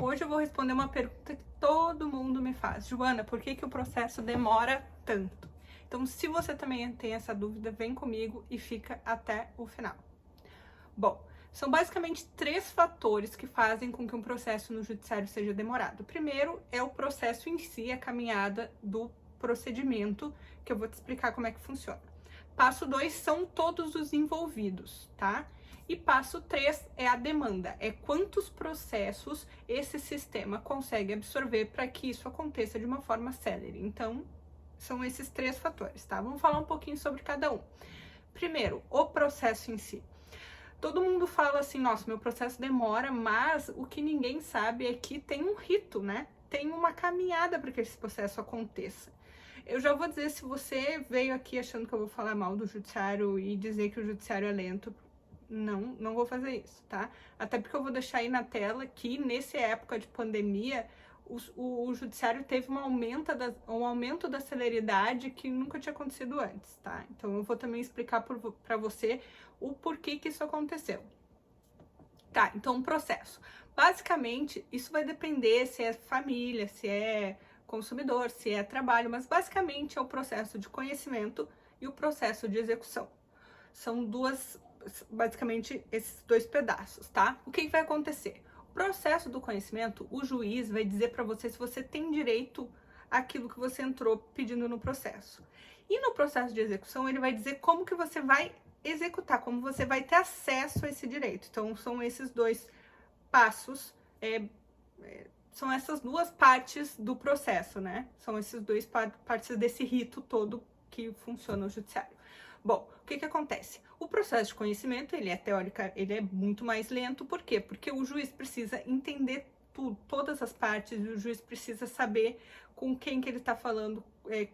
Hoje eu vou responder uma pergunta que todo mundo me faz. Joana, por que o processo demora tanto? Então, se você também tem essa dúvida, vem comigo e fica até o final. Bom, são basicamente 3 fatores que fazem com que um processo no judiciário seja demorado. O primeiro é o processo em si, a caminhada do procedimento, que eu vou te explicar como é que funciona. Passo 2 são todos os envolvidos, tá? E passo 3 é a demanda, é quantos processos esse sistema consegue absorver para que isso aconteça de uma forma célere. Então, são esses 3 fatores, tá? Vamos falar um pouquinho sobre cada um. Primeiro, o processo em si. Todo mundo fala assim, nossa, meu processo demora, mas o que ninguém sabe é que tem um rito, né? Tem uma caminhada para que esse processo aconteça. Eu já vou dizer, se você veio aqui achando que eu vou falar mal do judiciário e dizer que o judiciário é lento, não vou fazer isso, tá? Até porque eu vou deixar aí na tela que nessa época de pandemia, o judiciário teve um aumento da celeridade que nunca tinha acontecido antes, tá? Então eu vou também explicar para você o porquê que isso aconteceu. Tá, então o processo. Basicamente, isso vai depender se é família, se é consumidor, se é trabalho, mas basicamente é o processo de conhecimento e o processo de execução. São basicamente esses 2 pedaços, tá? O que vai acontecer? O processo do conhecimento, o juiz vai dizer para você se você tem direito àquilo que você entrou pedindo no processo. E no processo de execução, ele vai dizer como que você vai executar, como você vai ter acesso a esse direito. Então, são esses 2 passos, são essas 2 partes do processo, né? São esses 2 partes desse rito todo que funciona no judiciário. Bom, o que acontece? O processo de conhecimento, ele é muito mais lento, por quê? Porque o juiz precisa entender tudo, todas as partes, e o juiz precisa saber com quem que ele está falando,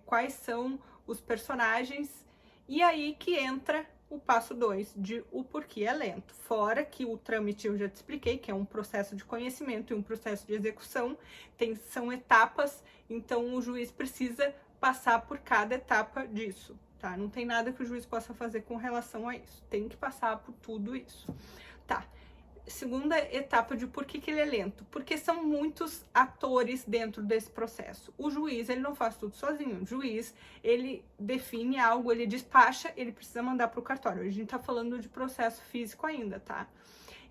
quais são os personagens, e aí que entra o passo 2, de o porquê é lento. Fora que o trâmite, eu já te expliquei, que é um processo de conhecimento e um processo de execução, são etapas, então o juiz precisa passar por cada etapa disso. Tá? Não tem nada que o juiz possa fazer com relação a isso. Tem que passar por tudo isso. Tá. Segunda etapa de por que ele é lento. Porque são muitos atores dentro desse processo. O juiz, ele não faz tudo sozinho. O juiz, ele define algo, ele despacha, ele precisa mandar para o cartório. A gente tá falando de processo físico ainda, tá?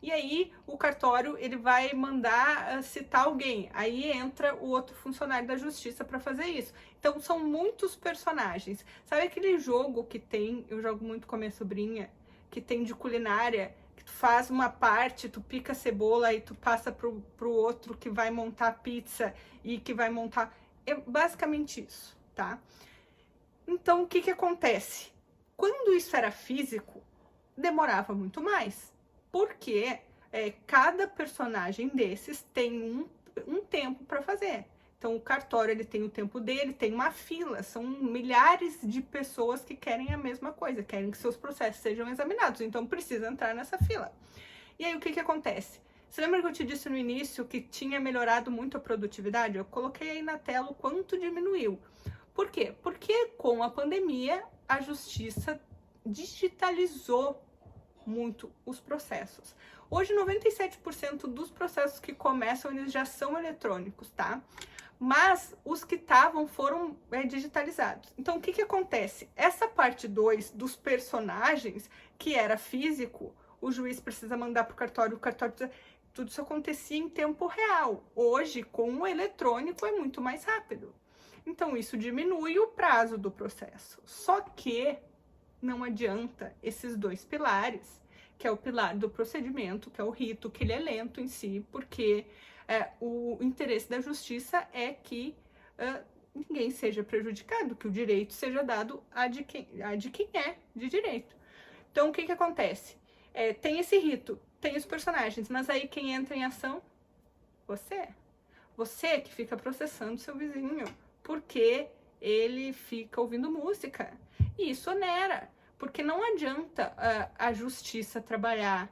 E aí, o cartório, ele vai mandar citar alguém. Aí entra o outro funcionário da justiça para fazer isso. Então, são muitos personagens. Sabe aquele jogo que tem, eu jogo muito com a minha sobrinha, que tem de culinária, que tu faz uma parte, tu pica a cebola e tu passa pro outro que vai montar a pizza e que vai montar... É basicamente isso, tá? Então, o que acontece? Quando isso era físico, demorava muito mais. Porque cada personagem desses tem um tempo para fazer. Então, o cartório, ele tem o tempo dele, tem uma fila, são milhares de pessoas que querem a mesma coisa, querem que seus processos sejam examinados, então precisa entrar nessa fila. E aí, o que acontece? Você lembra que eu te disse no início que tinha melhorado muito a produtividade? Eu coloquei aí na tela o quanto diminuiu. Por quê? Porque com a pandemia, a justiça digitalizou muito os processos. Hoje, 97% dos processos que começam, eles já são eletrônicos, tá? Mas os que estavam foram digitalizados. Então, o que acontece? Essa parte 2 dos personagens, que era físico, o juiz precisa mandar para o cartório precisa... Tudo isso acontecia em tempo real. Hoje, com o eletrônico, é muito mais rápido. Então, isso diminui o prazo do processo. Só que não adianta esses 2 pilares, que é o pilar do procedimento, que é o rito, que ele é lento em si, porque o interesse da justiça é que ninguém seja prejudicado, que o direito seja dado a de quem é de direito. Então, o que acontece? Tem esse rito, tem os personagens, mas aí quem entra em ação? Você. Você que fica processando seu vizinho, porque ele fica ouvindo música. E isso onera, porque não adianta a justiça trabalhar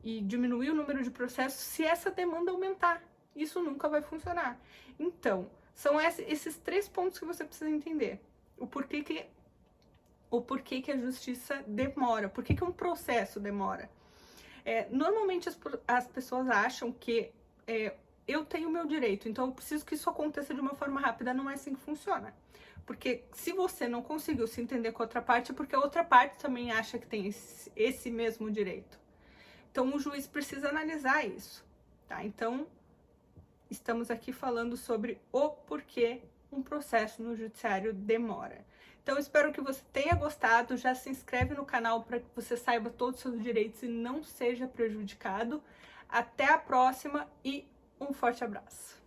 e diminuir o número de processos se essa demanda aumentar. Isso nunca vai funcionar. Então, são esses 3 pontos que você precisa entender. O porquê que a justiça demora, por que um processo demora. Normalmente as pessoas acham que eu tenho o meu direito, então eu preciso que isso aconteça de uma forma rápida. Não é assim que funciona. Porque se você não conseguiu se entender com a outra parte, é porque a outra parte também acha que tem esse mesmo direito. Então o juiz precisa analisar isso, tá? Então, estamos aqui falando sobre o porquê um processo no judiciário demora. Então, espero que você tenha gostado. Já se inscreve no canal para que você saiba todos os seus direitos e não seja prejudicado. Até a próxima e um forte abraço!